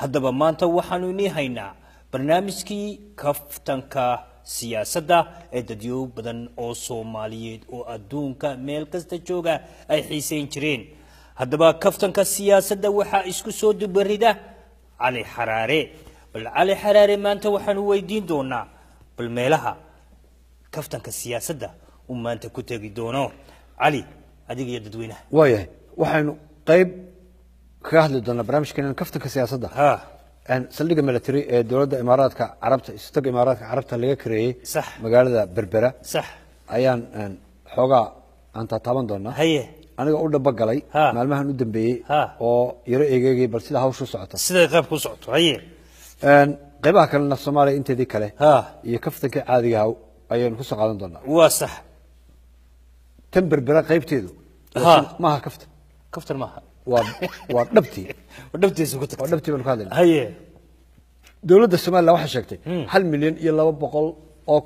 haddaba maanta waxaanu inii haynaa barnaamijkii kaftanka siyaasadda ee dadyo badan oo Soomaaliyeed oo adduunka meel kasta jooga ay xiiseyn jireen. haddaba kaftanka siyaasadda waxa isku soo dubarida Ali Xaraare. bal Ali Xaraare maanta waxaanu weydiin doonaa bal meelaha kaftanka siyaasadda uu maanta ku tagi doono. Ali adiga iyo dadweynaha waayahay waxaanu qayb kaga hadli doonaa barnaamijkeena kaftanka siyaasadda saldhigga military ee dowladda Imaaraadka Carabta istaga Imaaraadka Carabta laga kareeyay magaalada Berbera sax ayaan xoogaa aan taaban doonaa haye aniga u dhaba galay maalmahan u dambeeyay oo yaro eegay bal sida hawshu socoto sida qayb ku socoto haye qaybaha kalena Soomaaliya inteedii kale iyo kaftanka caadiga ah ayaan ku soo qaadan doonaa waa sax tan Berbera qaybteedu maaha kaftan maaha waa dhabtii wadabtiisa ku tagtay wadabtii baan ku hadlaynaa haye dowladda Soomaaliya waxay sheegtay 1 milyan iyo 200 oo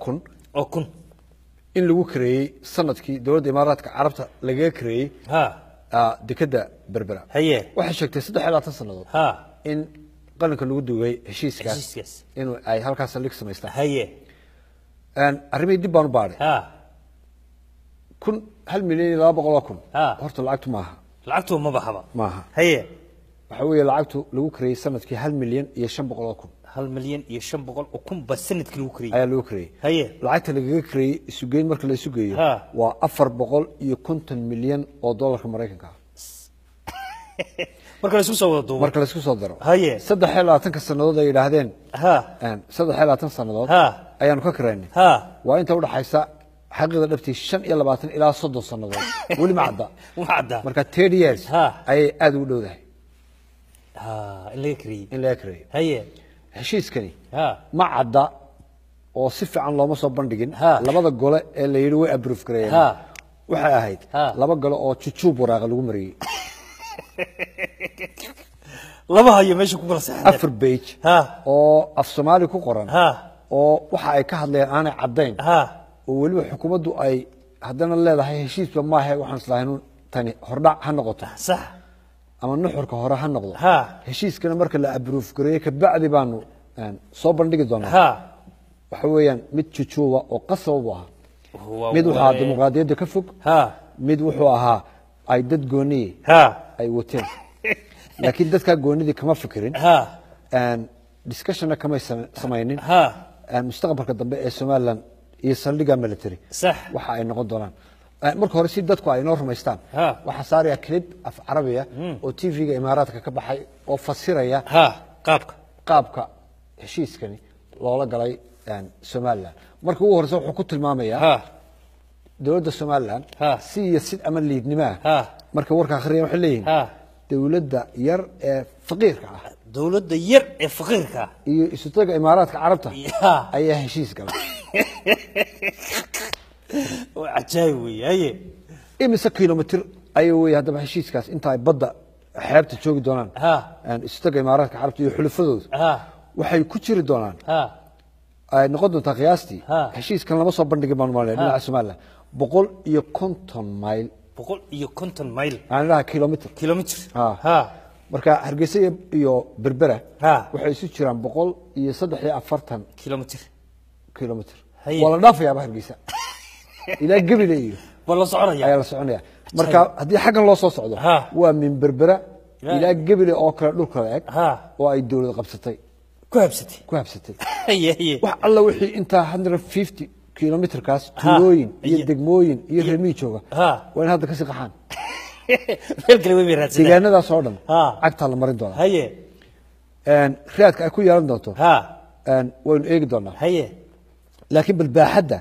kun in lagu kareeyay sanadkii dowladda Imaaraadka Carabta laga kareeyay dekada Berbera haye waxay sheegtay 3 sanadood in qaranka lagu duugay heshiiskaas inuu ay halkaas saldhig samaystaan haye arrimay dib baan u baaray 1 milyan iyo 200 kun horta lacagtu ma bahaba maaha haye waxa weeye lacagtu lagu kareeyay sanadkii 1 milyan iyo 500 kun 1 milyan iyo 500 kun bas sanadkii lagu kareeyay ayaa lagu kareeyay haye lacagta laga kareeyay isu geyn marka la isu geeyo waa 450 milyan oo dollarka Mareykanka marka la isku soo wado marka la isku soo daro haye 3 sanadood ay yiraahdeen 3 sanadood ayaan ka kareynay waa inta u dhaxaysa xaqiiqda dhabtii 25 ilaa 30 sanadood wali ma cadda marka 30 years ay aad u dhowdahay in la kareeyay haye heshiiskani ma cadda oo si fiican looma soo bandhigin labada gole ee la yiri way approve gareeyeen waxay ahayd laba gole oo jujuub waraaqa lagu mariyay laba hayo meesha ku kala saxday 4 page oo af Soomaali ku qoran oo waxa ay ka hadlayaan aanay caddayn oo waliba xukuumaddu ay haddana leedahay heshiisba ma ahay waxaan islaahayn tani hordhac ha noqoto sax ama nuxurka hore ha noqdo heshiiskana marka la approve gareeyay ka bacdi baanu soo bandhigi doonaa waxa weeyaan mid jujuuba oo qasab ah mid waxa dimuqraadiyadda ka fog mid wuxuu ahaa ay dad gooni ay wateen laakiin dadka goonidii kama fikirin discussion kama samaynin mustaqbalka dambe ee Soomaaliland iyo saldhigga military sax waxa ay noqon doonaan marka hore si dadku ay noo rumaystaan waxa saaraya clip af Carabiya oo TV-ga Imaaraadka ka baxay oo fasiraya qaabka heshiiskani loola galay Soomaaliland marka uu horso wuxuu ku tilmaamayaa dowladda Soomaaliland si iyo sid ama liidnimo marka warka akhriya waxa leeyihiin dowladda yar ee faqiirka ah dowladda yar ee faqiirka iyo istaga Imaaraadka Carabta ayaa heshiis galay وعجاي وياي إمسا كيلومتر أيوة هذا بحشيش كاس أنت بدأ حيبت تشوق دونان استقى إمارات عربت يحلفوا وحي كتير دونان نقدم تقياستي حشيش كان لما صبر نجيب مالنا نلعب سماله بقول يكونتون مايل بقول يكونتون مايل أنا لها كيلومتر marka Hargeysa iyo Berbera waxay isu jiraan 140 kilomitir wala dhaafaya Hargeysa ila gabileeyo wala soconaya ayaa la soconaya marka hadii xagan loo soo socdo waa min Berbera ila gabile oo kala dhulka eeg oo ay dawlad qabsatay ku habsatay wax alla wixii inta 150 kilomitir kaas tuulooyin iyo degmooyin iyo reemi jooga waa in hadda ka sii qaxaan deegaanada soo dhan cagta la marin doona haye raadka ay ku yeelan doonto waynu eegi doonaa haye laakiin balbaaxada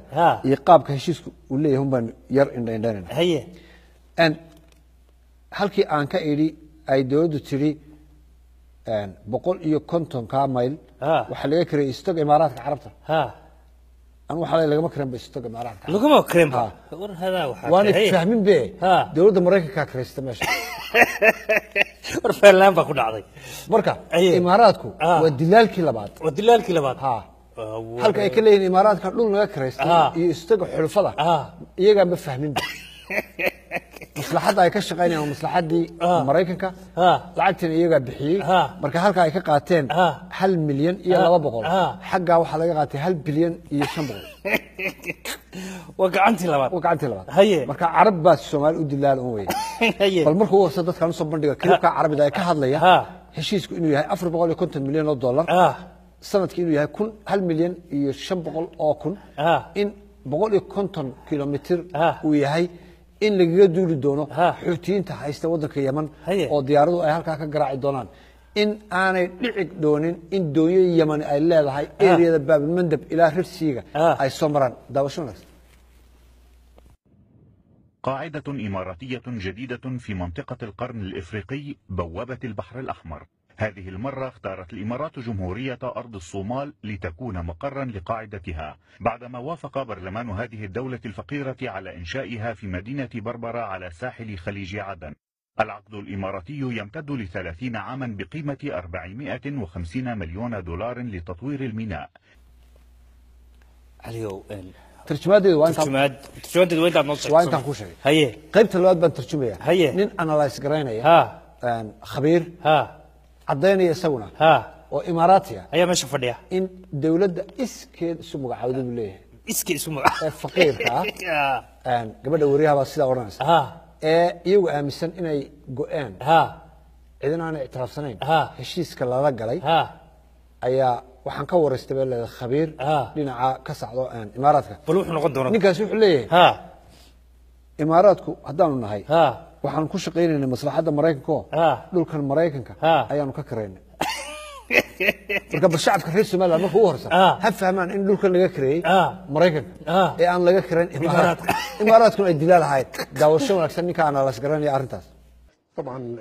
iyo qaabka heshiisku uu leeyahay baan yar indhaynayna haye halkii aan ka iri ay dawladdu tiri 150 ka mayl waxa laga kareeyay istaga Imaaraadka Carabta أنا وحلا لقى مكرم بيستوقع معركة. لقى مكرم. هذا وحلا. وأنا فاهمين به. دولة أمريكا كاكريست ماشي. ورفع لهم بكون عادي. مركا. إماراتكو. والدلال كلا بعد. والدلال كلا بعد. هل كأي الإمارات كلهم كاكريست. يستوقع حلفلا. يجا بفهمين به. maslaxadda ay ka shaqaynayaan maslaxaddii Mareykanka lacagtan iyaga bixiyay marka halka ay ka qaateen 1 milyan iyo 200 xagga waxa laga qaatay 1 bilyan iyo 500 وقعنتي لبعض marka carab baa Soomaali u dilaal oo way bal markuu warsa dadkan soo bandhiga kilibka carabida ay ka hadlaya heshiisku inuu yahay 450 milyan oo dollar sanadkii inuu yahay 1 milyan iyo 500 oo kun in 150 kilomitir uu yahay in laga duuli doono xuutiyiinta haysta wadanka Yemen oo diyaaradu ay halka ka garaaci doonaan in aanay dhici doonin in dooyo Yemen ay leedahay area Bab al-Mandab ila Rirsiga ay soo maraan daawashadaas. قاعدة إماراتية جديدة في منطقة القرن الإفريقي بوابة البحر الأحمر. هذه المرة اختارت الإمارات جمهورية أرض الصومال لتكون مقرا لقاعدتها بعدما وافق برلمان هذه الدولة الفقيرة على إنشائها في مدينة بربرة على ساحل خليج عدن. العقد الإماراتي يمتد ل30 عاما بقيمة 450 مليون دولار لتطوير الميناء. ترجمادي وانت وانت نص وانت كوشي هي قيبت الواد بان ترجميها هي نين انالايز غرينيا خبير عدينيا سونا واماراتيا هي ماشي فديا ان دولده اسكيد سو مغعوده بليه اسكيد سو فقيرka gabadha wariyaha baa sida oranaysa iyagu aaminsan inay go'aan cidina aan ictiraafsanayn heshiiska lala galay ayaa waxaan ka wareystay leeyahay khabiir dhinaca ka socdo imaaraadka bal wuxuu noqon doonaa ninkaas wuxuu leeyahay imaaraadku haddaanu nahay waxaan ku shaqeynaynaa maslaxadda Mareykanka dhulkan Mareykanka ayaanu ka kareynay marka shacabka reer Soomaaliya markuu horsa ha fahmaan in dhulkan laga kareeyay Mareykanka ee aan laga kareyn imaaraadku ay dilaal ahayd daawasho wanaagsan ninka aan la isgaranaya arrintaas. طبعا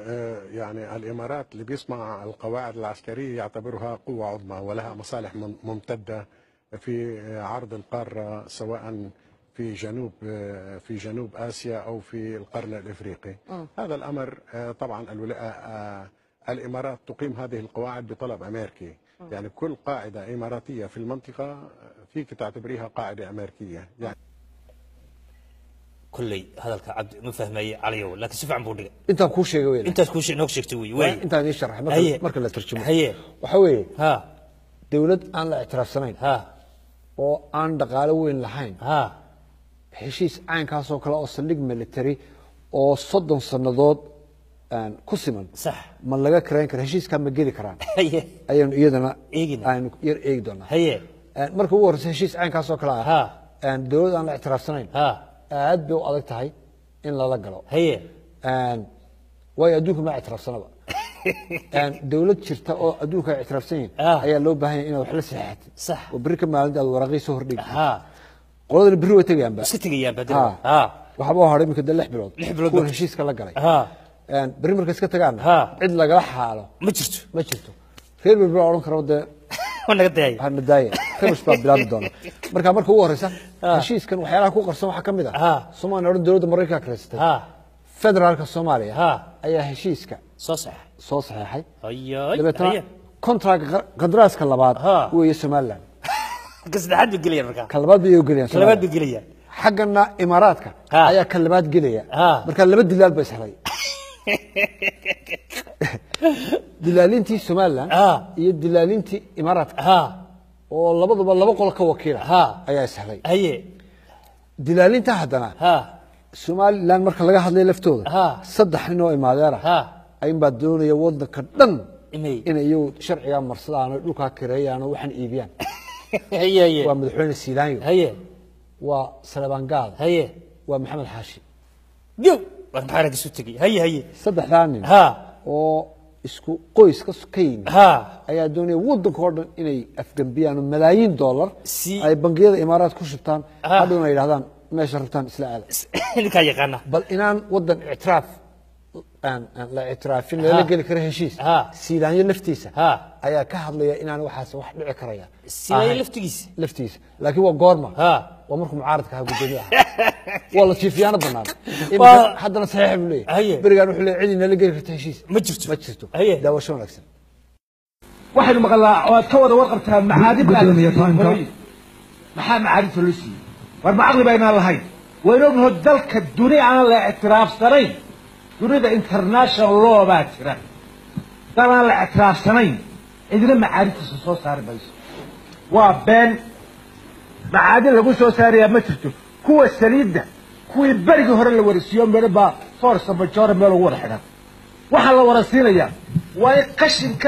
يعني الامارات اللي بيسمع القواعد العسكريه يعتبرها قوه عظمى ولها مصالح ممتده في عرض القاره سواء في جنوب اسيا او في القرن الافريقي. هذا الامر طبعا الامارات تقيم هذه القواعد بطلب امريكي، يعني كل قاعده اماراتيه في المنطقه فيك تعتبريها قاعده امريكيه يعني. كلي هذا العبد ما فهمي عليه لكن سيف عم بودي انت كل شيء وين انت كل شيء نوك شكتوي وين انت هذه شرح مركز لا ترجمه هي وحوي دولد aan la ictiraafsanayn oo aan dhaqaale weyn lahayn heshiis caankaas oo kale oo saldhig military oo 30 sanadood aan ku siman sax ma laga kareyn karo heshiiska ma geli karaan ayaan iyadana aan yar eegi doonaa marka uu horse heshiis caankaas oo kale aan dawlad aan la ictiraafsanayn aad bay u adag tahay in la galo way adduunka ma ictiraafsanaba dawlad jirta oo adduunka ictiraafsan ayaa loo baahan yahay in wax la saxaxdo sax oo bari ka maalinta waraqii soo hordhig qolada bari way tagayaan iska tagayaan badal waxa boo horay imika 6 bilood kuwa heshiiska la galay bari marka iska tagaan cid lagala xaalo ma jirto reer bari oran karo wanaga daay hana daay khibrad baa bilaab doona marka uu horeysa heshiiskan waxyaalaha ku qarsoon waxa kamid ah Soomaaliya oo dawladda Mareykanka kareystay federaalka Soomaaliya ayaa heshiiska soo saxay ayay contract qadraaska labaad weeye Soomaaliland kasdaxad bigeliya marka kalabaad bigeliya xaqana imaaraadka ayaa kalabaad geliya marka laba dilaal bay saxay dilaalintii Soomaaliland iyo dilaalintii imaaraadka oo labaduba laba qol ka wakiila ayaa saxay dilaalinta haddana Soomaaliland marka laga hadlay laftooda saddex nin oo imaadeer ay baa doonaya wadanka dhan inay sharciga marsadaan oo dhulka kireeyaan oo waxan iibiyaan waa madaxweyne Siilaanyo waa Salabaan Gaad waa Maxamed Xaashi war maxaa laga soo tagay saddexdaan nin oo isku qoys ka sokayeen ayaa doonaya wadanka oo dhan inay afgambiyaan malaayiin dollar ay bangiyada imaaraad ku shubtaan hadhow ay yiraahdaan meesha rabtaan isla aad ninka yaqaana bal inaan wadan ictiraaf aan la ictiraafin la gali karo heshiis Siilaanyo laftiisa ayaa ka hadlaya inaan waxaas wax dhici karaya Siilaanyo laftiisa laakiin waa goorma waa markuu mucaaradka ha gudoomiyaha wala tiifiyana banaan haddana saxiix buu leeyahay barigaan wuxuu leeyahay cidina la gali karto heshiis ma jirto daawasho wanaagsan waxaynu maqlaa oo ka wada warqabtaa macaadib maxaa macaadib solusi war macaqli baynaan lahayn وينهم هدلك الدنيا على الاعتراف سنين دنيا انترناشونال لو باكرة طبعا الاعتراف سنين إذن معارف السوس صار بيس وبين معادن لقول سوس صار يا مترتو كو السليد ده كو البرق هر اللي ورسيهم بيربا فرصة بجارة ملو ورحنا وحلا ورسينا يا ويقشنك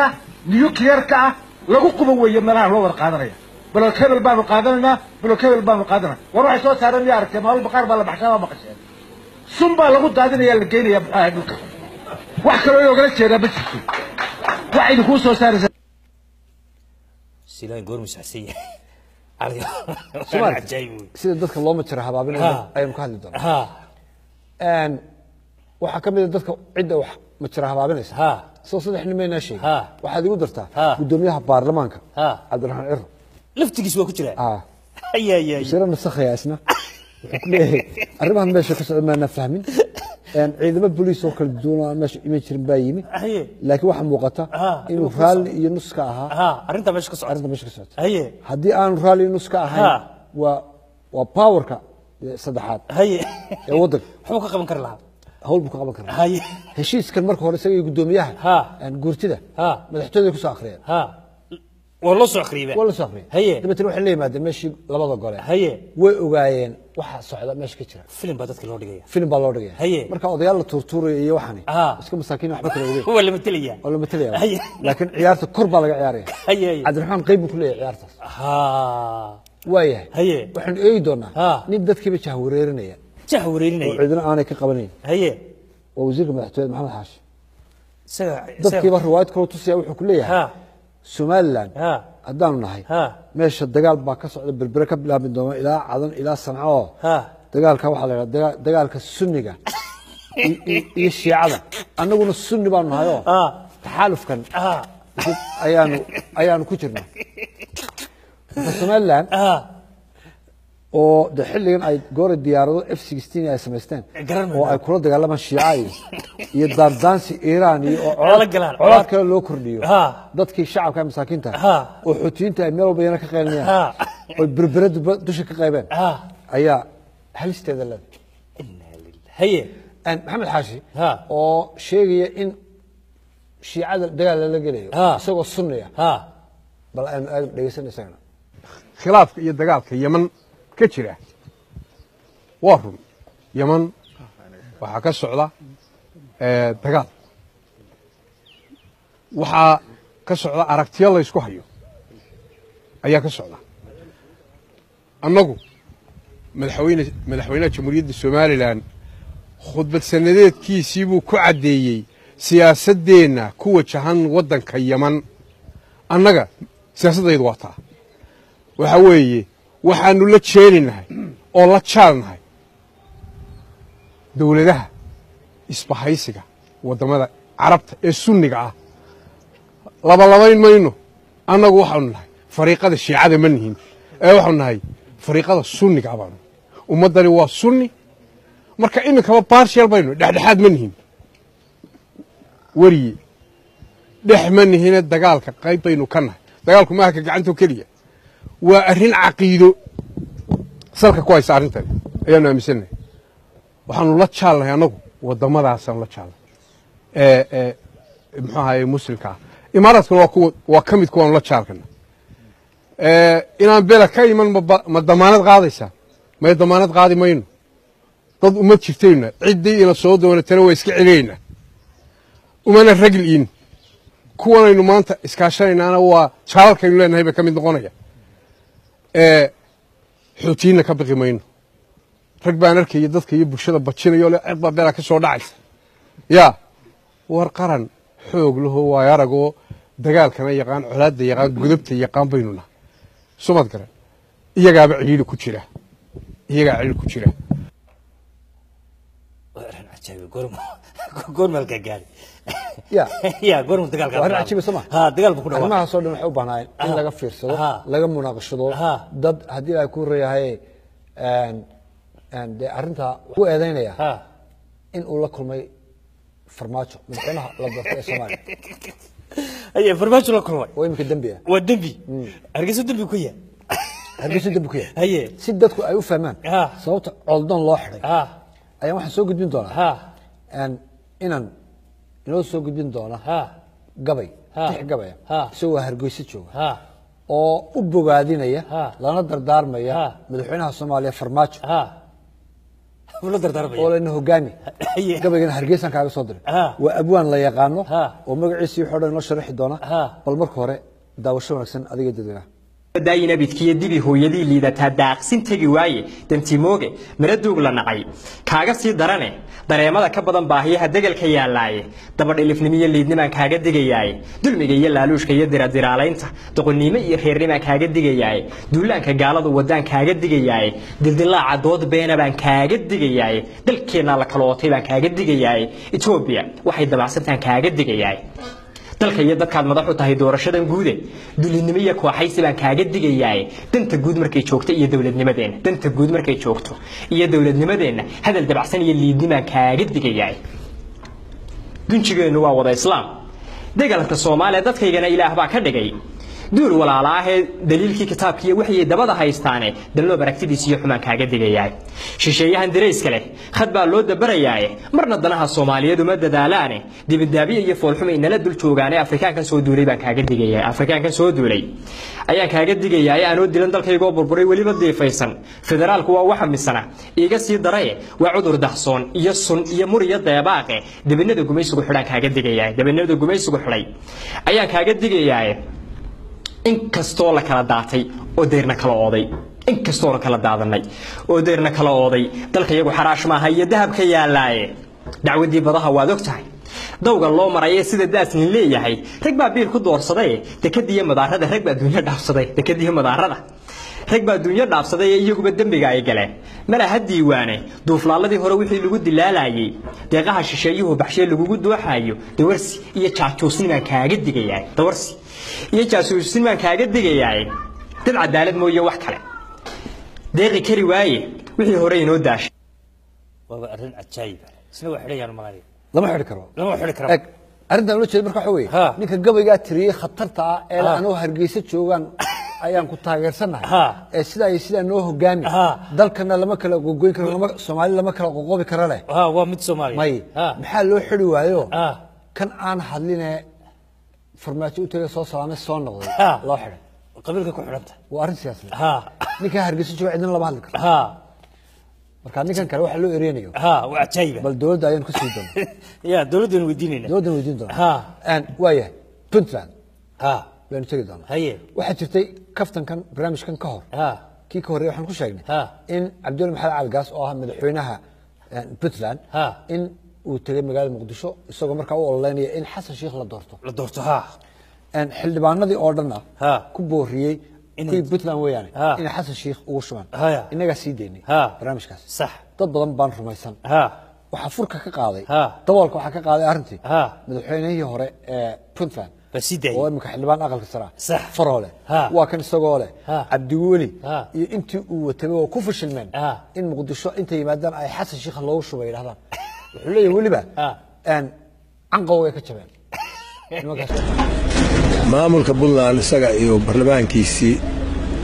نيوكليركا لقو قبوية ملاه لو ورقادنا بلو كبل باب قادرنا بلو كبل باب قادرنا وروح سوس صار يا ركب ما البقار بلا بحشا ما قشين سنبا لقو دادنا يا اللي يا بحاجة وحكروا يوغلت شيء بس وعيد كو سوس صار سيلان قول مسحسية sida dadka loo majiro habaabinaya aynu ka hadli doonaa waxa kamid dadka cidda wax majiro habaabinaysa soo saddex nin meena sheegay waxaad igu dartaa gudoomiyaha baarlamaanka Cabdiraxmaan Ciro laftigiis waa ku jiraa ayay sira nasakhay asna wuxuu ku leeyahay arrimahan meesha ka socda ma fahmin ciidamada booliis oo kala duwan meesha ima jirin baa yimi laakiin waxa muuqata inuu raali iyo nus ka ahaa arrinta meesha ka socota haddii aan raali iyo nus ka ahayn waa powerka saddexaad ee waddanka wuxuu ka qaban kar lahaa hawl buu ka qaban karaa heshiiskan marka hore isaga gudoomiyaha guurtida madaxtooyada ku soo akhriyay والله سخريبه والله سخريبه هي دبتنا waxa leeyahay meeshii labada gole way ogaayeen waxa socda meesha ka jira filim baa dadka loo dhigaya filim baa loo dhigaya marka odayaal la turtuuray iyo waxani iska masaakiin waxba kale ogeey wala matalaya laakiin ciyaarta kor baa laga ciyaaraya Cabdiraxmaan qayb ku leeyahay ciyaartaas waayahay waxaan eegi doonaa nin dadkiiba jahwareerinaya oo cidina aanay ka qabanayn oo wasiirka madaxtooyada Maxamed Xaashi dadkiiba riwaayad kale tusaya wuxuu ku leeyahay Somaliland haddaanu nahay meesha dagaal baa ka socda berbere ka bilaabmi doona ilaa cadan ilaa sanco dagaalka waxa la yiraahdaa dagaalka sunniga iyo shiicada annaguna sunni baan nahay oo taxalufkan ayaanu ku jirnaa Somaliland oo xilligan ay goor diyaarado F16 ay sameysteen oo ay kula dagaalamaan shiicada iyo dardaansi Iran iyo colaad kale loo kordhiyo dadkii shacabka masaakiinta oo xuutiyiinta ay meel walba yana ka qeynayaan oo berberadu dusha ka qaybeen ayaa halisteeda leedahay Maxamed Xaashi oo sheegaya in shiicada dagaal la gelayo isagoo sunniya bal aan aad dhageysanaysaa khilaafka iyo dagaalka Yemen ka jira waa run Yemen waxa ka socda dagaal waxa ka socda aragtiyo la isku hayo ayaa ka socda annagu madaxweynaha jamhuuriyadda Soomaaliland khudbad sanadeedkiisii buu ku cadeeyay siyaasadeena ku wajahan wadanka Yemen annaga siyaasadaydu waa taa waxa weeye waxaanu la jeelinahay oo la jaalnahay dawladaha isbahaysiga wadamada carabta ee sunniga ah labalabayn mayno annagu waxaanu nahay fariiqada shiicada ma nihin ee waxaanu nahay fariiqada sunniga ah ummadani waa sunni marka iminkaba partial bayno dhexdhexaad ma nihin wariye dhex ma nihin dagaalka qayb baynu ka nahay dagaalku maaha ka gacanto keliya waa arrin caqiido salka ku haysa arrintan ayaanu aaminsanahay waxaanu la jaalnahay annagu wadamadaasaan la jaalnay muxuu ahaye muslimka imaaraadkuna waa ka mid kuwaanu la jaalkana inaan bela ka iman ma damaanad qaadaysaa may damaanad qaadi mayno dad umad jirtayna ciddii ina soo doonatana waa iska celiyaynaa umana ragil in kuwanaynu maanta iskaashanaynaana waa jaalalkaynu leenahay bay ka mid noqonaya xuutiyiinna ka baqi mayno rag baan arkaya dadka iyo bulshada bajinayo le ciqba bela ka soo dhacaysa yaa war qaran xoog lahoo waayo aragoo dagaalkana yaqaan colaadda yaqaan gudubta yaqaan baynu nahay sumad garan iyagaaba ciliili ku jira iyagaa ciliil ku jira goormal ka gaari ya goormal dagaalka waa cajiib sama dagaal buu ku dhawaaqay arrimaha soo dhan waxay u baahnayeen in laga fiirsado laga munaaqashado dad haddii ay ku reeyahay de arrinta ku eedeynaya in uu la kulmay farmaajo madaxweynaha la doortay ee Soomaaliya farmaajo la kulmay waa imika dambi waa dambi hargeysa dambi ku yahay hargeysa dabukiya haye si dadku ay u fahmaan sababta coldoon loo xiray ayaan waxaan soo gudbin doonaa inaan inoo soo gudbin doona gabay tix gabaya isagoo hargeysa jooga oo u bogaadinaya lana dardaarmaya madaxweynaha Soomaaliya Farmaajo la dardaarmaya oo lana hogaami gabaygan hargeysan kaaga soo diray waa abwaan la yaqaano oo magaciisa xoodhan loo sharaxi doona bal marka hore daawasho wanaagsan adiga dadweynaha daayina bidkiye dibi hooyadii liidata daaqsin tagi waaye dantimooge maradoog la nacay kaaga sii darane dareemada ka badan baahiyaha degalka yaalaaye daba dhilifnimiye liidniman kaaga digayaaye dulmiga iyo laaluushka iyo diradilaaleynta doqonnimo iyo reernimo kaaga digayaaye duulaanka gaaladu wadaan kaaga digayaaye dildilaaca dood beena baan kaaga digayaaye dalkeena la kala ootay baan kaaga digayaaye Ethiopia waxay dabacsantaan kaaga digayaaye dalka iyo dadkaad madax u tahay doorashadan guude dulinimo iyo kooxaysi baan kaaga digayaaye danta guud markay joogto iyo dawladnimadeena danta guud markay joogto iyo dawladnimadeena hadal dabacsan iyo liidnimo kaaga digayaaye dunjigeenu waa wada islaam degalka Soomaaliya dadkaygana Ilaah baa ka dhigay duul walaalaha daliilkii kitaabkii wixii dabada haystaane dalno baragtidiisa iyo xumaan kaaga digayay shisheeyahan dareyska leh khad baa loo dabarayay marna danaha Soomaaliyeed uma dadaalaane dibadaabiye iyo foolxumo inala dul joogaanay Afrikaankan soo duulay baan kaaga digayay Afrikaankan soo duulay ayaan kaaga digayay aanoo dilan dalkayga oo burburay waliba deefaysan federaalku waa waxa misana iga sii daray waa cudur dahsoon iyo sun iyo muriyo deebaaqe dibinada gumaysigu xidhan kaaga digayay dibinada gumaysigu xidhay ayaan kaaga digayay in kastoo la kala daatay oo deerna kala ooday in kastoo la kala daadanay oo deerna kala ooday dalka iyagu xaraash ma aha iyo dahabka yaalaaye dacwadii badaha waad ogtahay dawga loo maray sida daasnin leeyahay rag baa biil ku doorsaday dekadiya madaarada rag baa dunya dhaafsaday dekadiya madaarada rag baa dunya dhaafsaday iyaguba dambiga ay galeen mala hadiiwaane duuflaaladii hore wixii lagu dilaalayay deeqaha shisheeyuhu baxshay lagu dooxayo dawarsi iyo jaajoosnimo kaaga digayay dawarsi iyo jaasuusin baan kaaga digayay dad cadaalad mooye wax kale deeqi kari waaye wixii hore inoo daashay waa arrin ajaayib isna wax xidhayaan maali lama xidhi karo arrintan loo jeedo marka waxa weeye ninka gabayga tiriyay khatarta ah ee anoo hargeysa joogan ayaan ku taageersanahay ee sida noo hogaami dalkana lama kala gogoyn karo lama Soomaali lama kala qoqobi karo leh waa mid Soomaali maxaa loo xidhi waayo kan aan hadlinay farmaajo u tagay soo salaamay soo noqday loo xiray qabiilka ku xiranta waa arrin siyaasi ninka hargeysa jooga cidna lama hadli karo marka ninkan kale waxa loo ereenayo waa ajaayib bal dawladda ayaan ku sii doonaa ya dawladdan weydiin doonaa aan waaya Puntland baan tagi doonaa waxa jirtay kaftankan barnaamijkan ka hor kii ka horeeyay waxaan ku sheegnay in Cabdul Maxamed Algaas oo ah madaxweynaha Puntland in uu tagay magaalada Muqdisho isagoo markaa u ololeynaya in Xasan Sheikh la doorto aan xildhibaanadii oo dhan ku booriyay kuwii Puntland weeyaan in Xasan Sheikh uu shubaan inaga sii deynay barnaamijkaas sax dad badan baan rumaysan waxa furka ka qaaday daboolka waxa ka qaaday arrintii madaxweynihii hore ee Puntland oo imika xildhibaan aqalka sare faroole waa kan isagoo leh Cabdiweli iyo intii uu watay oo ku fashilmeen in Muqdisho inta yimaadaan ay Xasan Sheikh loo shubay yiraahdaan wuxuu leeyahay waliba canqow way ka jabeen maamulka Puntland isaga iyo barlamaankiisii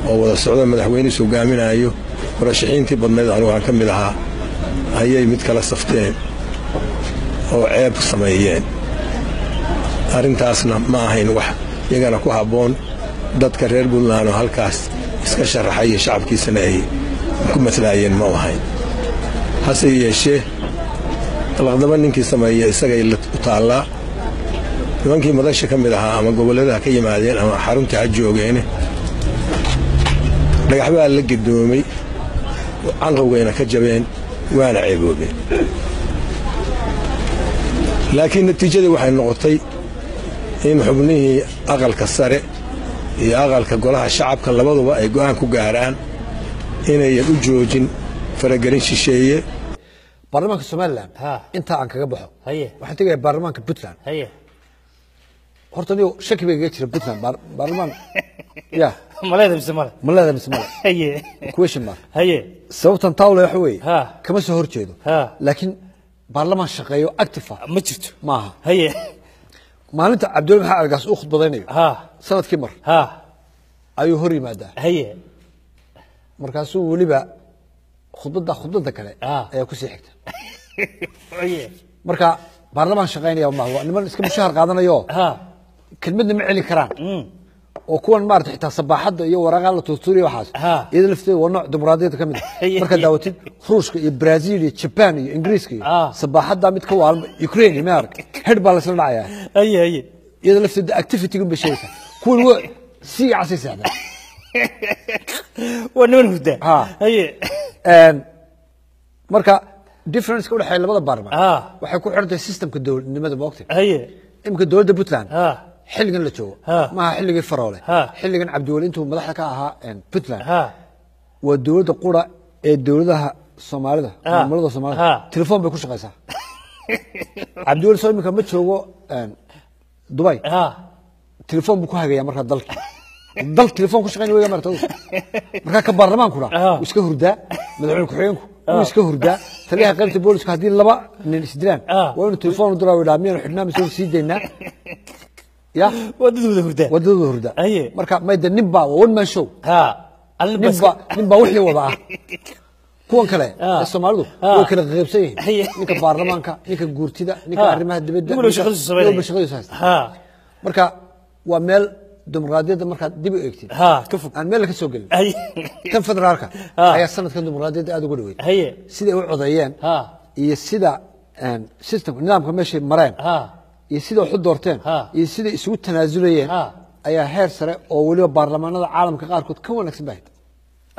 oo wada socda madaxweynuhu hogaaminayo warashixiintii badneed anigu aan ka mid ahaa ayay mid kala safteen oo ceeb sameeyeen arrintaasna ma ahayn wax iyagana ku habboon dadka reer Puntland oo halkaas iska sharaxay shacabkiisana ay ku maslaayeen ma ahayn hase yeeshee laqdaba ninkii sameeyay isaga ila taala nimankii madasha ka mid ahaa ama gobolada ka yimaadeen ama xarunta ha joogeen dhagax baa la gidoomay canqowgeena ka jabeen waana ceeboobeen laakiin natiijadu waxay noqotay in xubnihii aqalka sare iyo aqalka golaha shacabka labaduba ay go'aan ku gaaraan inay u joojin faragelin shisheeye baarlamaanka Soomaaliland inta aan kaga baxo waxaan tagay baarlamaanka Puntland horta niyo shaki bay jira Puntland baarlamaan ya maleeda bismillah question mark sababtan tawle waxa weey kama soo horjeedo laakiin baarlamaan shaqeeyo active ma jirto maaha maalinta Cabdul Maxamed Algaas uu khudbadaynayo sanadkii mar ayuu hor yimaadaa markaasuu weliba khudbada kale ayaa ku sii xigta marka baarlamaan shaqaynaya ma waa niman iska mushahar qaadanayo kelmadna ma celi karaan oo kuwan maartay xitaa sabaaxada iyo waraaqada la tuuriyo waxaas iyada lafteeda waa nooc dimuqraadiyada kamid marka daawatid Ruushka iyo Brazil iyo Japan iyo Ingiriiska sabaaxada mid ka waa Ukraine ma arag head baa la isla dhacaya iyada lafteeda activity-gu bashaysa kuwan waa si casisada waa niman hurda marka difference ka dhaxay labada baarlamaan waxay ku xirtay systemka dawladnimada moogtay imka dawladda Puntland xilligan la joogo ma aha xilligii Faroole xilligan Cabdiwali intuu madaxda ka ahaa Puntland waa dawladda qura ee dawladaha Soomaalida maamulada Soomaalida telefoon bay ku shaqeysaa Cabdiwali soo imka ma joogo Dubai telefoon buu ku hagayaa marka dalka dal telefoon ku shaqeyn weeyaan martay marka ka baarlamaankuna iska hurdaa madaxweyne ku-xigeenku iska hurdaa taliyaha qaybta booliska hadii laba nin isdilaan waa inuu telefoon u diraa wada miyaan xidhnaa mise sii deynaa ya wadada hurda marka mayda nimba one man show nimba wixii wada ah kuwan kale Soomaalidu way kala qaybsan yihiin ninka baarlamaanka ninka guurtida ninka arrimaha dibadda ninka shaqadiisa marka waa meel dimuqraadiyadda marka dib u eegtid ka fog aan meel ka soo galin tan federaalka ayaa sanadkan dimuqraadiyadda aad ugu dhaweyd sida ay u codeeyeen iyo sida systemka nidaamka meesha mareen iyo sida wax u doorteen iyo sida isugu tanaazulayeen ayaa heer sare oo waliba baarlamaanada caalamka qaarkood ka wanaagsan baahid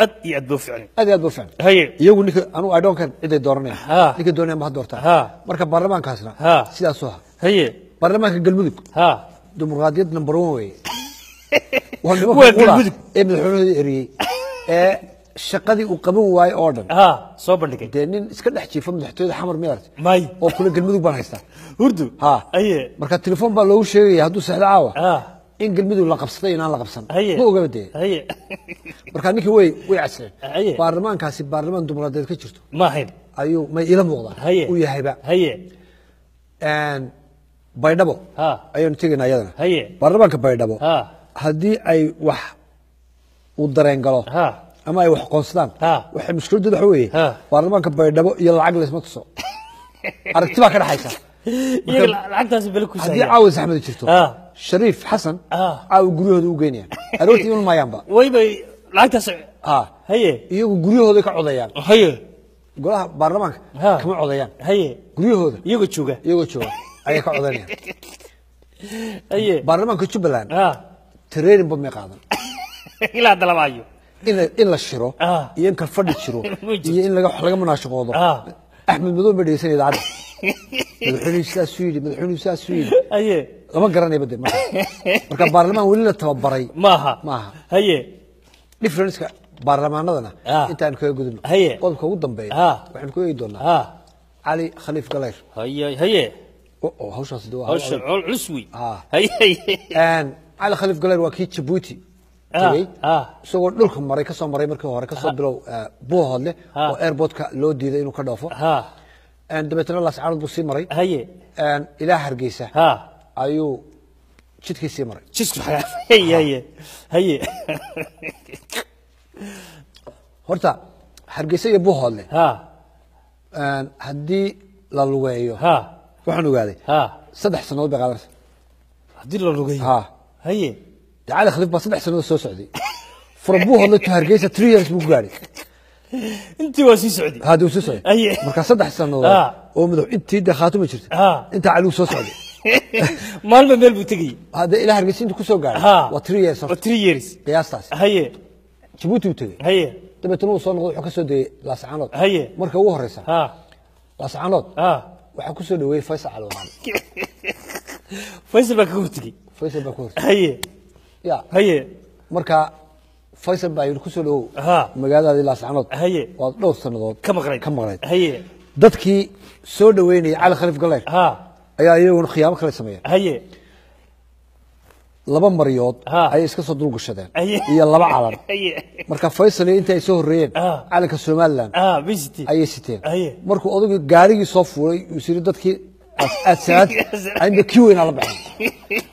ad iyo aad buu fiicnay aad buu fiicnay iyagu ninka anu I don't care cid ay dooranayaan ninka doonaya ma doortaan marka baarlamaankaasna sidaas oo baarlamaanka galmudug dimuqraadiyad number 1 way waa galmudug ee madaxweynaha eriyay ee shaqadii uu qaban waayay oo dhan soo bandhigay nin iska dhex jiifo madaxtooyada xamar meerta oo kula galmudug baan haystaa hurdu marka telefoon baa loogu sheegay hadduu saxda caawa in galmudug la qabsaday inaan la qabsan ma oga badee marka ninkii way caseen baarlamaankaasi baarlamaan dimuqraadiyeed ka jirto ma ahayn ayuu ma ila muuqdaa uu yahayba baydhabo ayaan tegaynaa iyadana baarlamaanka baydhabo haddii ay wax u dareen galo ama ay wax qoonsadaan waxay mushkiladooda waxa weeye baarlamaanka baydhabo iyo lacag laysma tuso aragti baa ka dhaxaysa haddii caawis axmed jirto shariif xasan caawi guryahooda u geynayaan aroortii iman maayaanba waybay lacagtaas iyagu guryahooda ka codayaan golaha baarlamaanka kama codayaan guryahooda iyagoo jooga ayay ka codanayaan baarlamaanka Jubbaland training ba ma qaadan ilaa dalabaayo in la shiro iyo in ka fadhi jiro iyo in laga munaashaqoodo Axmed Madow ma dhigaysan idaacada madaxweynaha Sweden lama garanay bade marka baarlamaan wali la tababaray maaha difference-ka baarlamaanadana intaan kaga gudubno qodobka ugu dambeeya waxaan ku eegi doonaa Ali Khaliif Galayr hawshaas doo cuswi Ali Khaliif Galayr waa kii Djibouti tagay isagoo dhulka maray ka soo maray markii hore ka soo bilow Buuhoodle oo airport-ka loo diiday inuu ka dhoofo dabeetana la saacad buu sii maray ilaa Hargeysa ayuu jidkiisii maray horta Hargeysa iyo Buuhoodle haddii la lugeeyo waxaan ogaaday 3 sanadood bay qaadanaysaa haddii la lugeeyo Ali Khaliif baa 3 sanadood soo socday from Buuhoodle to Hargeysa 3 years buu gaaray intii waa sii socday haduu soo socday marka 3 sanadood oo madax intii dakhaatuma jirta inta Ali soo socday maalma meel buu tagay hada ilaa Hargeysa intuu ku soo gaaray waa 3 years 3 years qiyaastaas Djibouti uu tagay dabeetana uu soo noqday wuxuu ka soo dayay Laascaanood marka ugu horeysa Laascaanood waxa ku soo dhaweeyay Faysal Alwaan Faysal baa ka hortagay marka Faysal baa ku soo dhaw magaalada Laascaanood waa dhowr sanadood ka maqnayd dadkii soo dhaweynay Ali Khaliif Galayr ayaa iyaguna khiyaamo kale sameeyay laba maryood ay iska soo dul gashadeen iyo laba calan marka Faysal inta ay soo horeeyeen calanka Soomaaliland ayay siteen markuu odagu gaarigii soo fuulay uu sii dadkii أسعد عند كيوين على بعض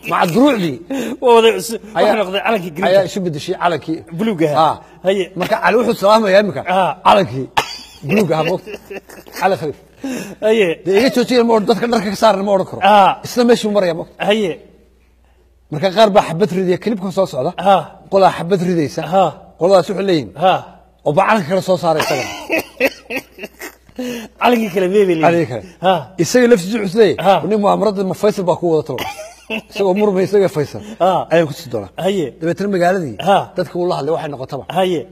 مع الدروع لي وهذا نقضي على كي هيا شو بدي شيء على كي بلوجها هي ما كان على وحده سلامة يا مكان على كي بلوجها بوك على خليف هي دقيقة توتي المورد ده كان ركك صار المورد كرو إسلام ماشي مرة يا بوك هي ما كان غير بحبة ريدية كليبكم صوص هذا قولها حبة ريدية قولها سحلين وبعلك كلا صوص صار يسلم عليك كلام بيبي عليك يسوي نفس الجزء ذي وني مؤامرات المفيصل باكو وطلع سوى أمور ما يسوي فيصل أيوة كنت الدولار هي دبيت المقالة دي تذكر والله اللي واحد نقطة هي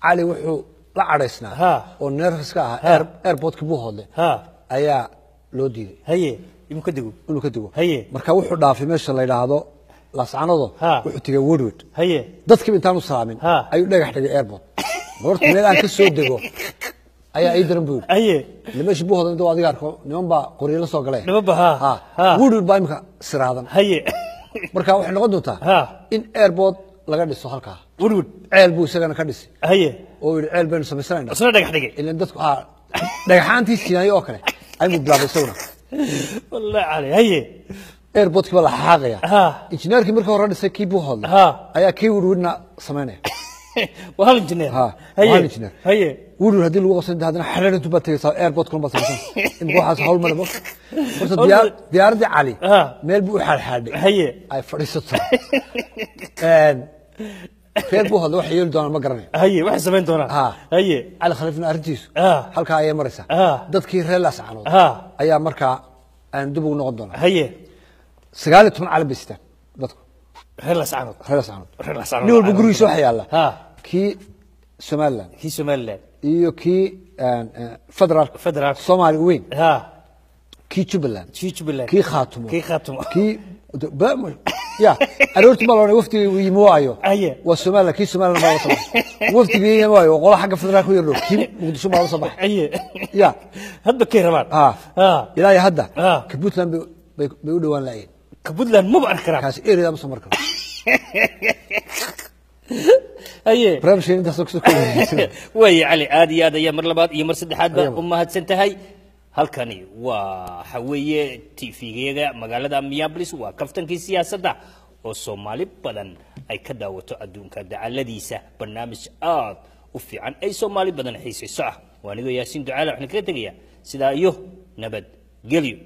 علي وحو لا عرسنا والنرفس كا ايربورت كبوه هذا أيا لودي هي يمكن كدقو هي مركا وحو دافي ماشي الله يلاهضو lascanado wuxuu tagay Woodward haye dadkii intaan u salaamin ayuu dhagax dhigay airport markii meel aan ka soo dego ayaa ay daran buur haye lama shiboodo intuu adiga arko niman baa qoriyo la soo galay niman baa Woodward baa imka siraadan haye marka waxay noqon doontaa in airport laga dhiso halka Woodward ceel buu isagana ka dhisay haye oo uu ceel baan sameysanaynaa isna dhagax dhigay ilaa dadku dhagaxaantii siinay oo kale ay mid bilaabay sawna wallahi ali haye airport kibala xaqaya injineerkii markii hore dhisay kii buu hadlay ayaa kii Woodwardna sameynay waa hal injineer haye Woodward hadii lagu qabsan hadana xiriir intuu batay airport kuma samaysan in waxaas hawl ma labo horta diyaaradii cali meel buu xalxaadhay haye ay fadhiisato فين بوها لو حيل دونا ما قرني هي واحد زمان دونا هي على خلفنا أرجيس هلكا أيام مرسا دتكي ريلاس عنو أيام مركا أن دبوا نقد دونا هي سقالتهم على بيستان دتكو ريلاس عنو نقول بقولي سو حيا الله كي سومالان إيو كي فدرال صومالي وين كي تشبلان كي خاتمو كي يا أروت مالوني وفتي ويموايو والسومال كي سومال ما وصل وفتي ويموايو وقول حاجة فدراك ويرو كي مقدسو ما وصل يا هذا كيرمان يا هذا كبوتلان بيقولوا ولا إيه كبوتلان مو بأنكرا كاس إيه ده مصمر كم أيه برامشين ده سوق وي علي عادي هذا يا مرلبات يا مرسد حدا أمها سنتهاي halkani waa xaweeye TV-ga magaalada Minneapolis waa kaftankii siyaasadda oo Soomaali badan ay ka daawato adduunka dacaladiisa barnaamij aad u fiican ay Soomaali badan xiisayso waan ido Yaasiin Ducaale waxaan kaga tagayaa sidaa iyo nabad gelyo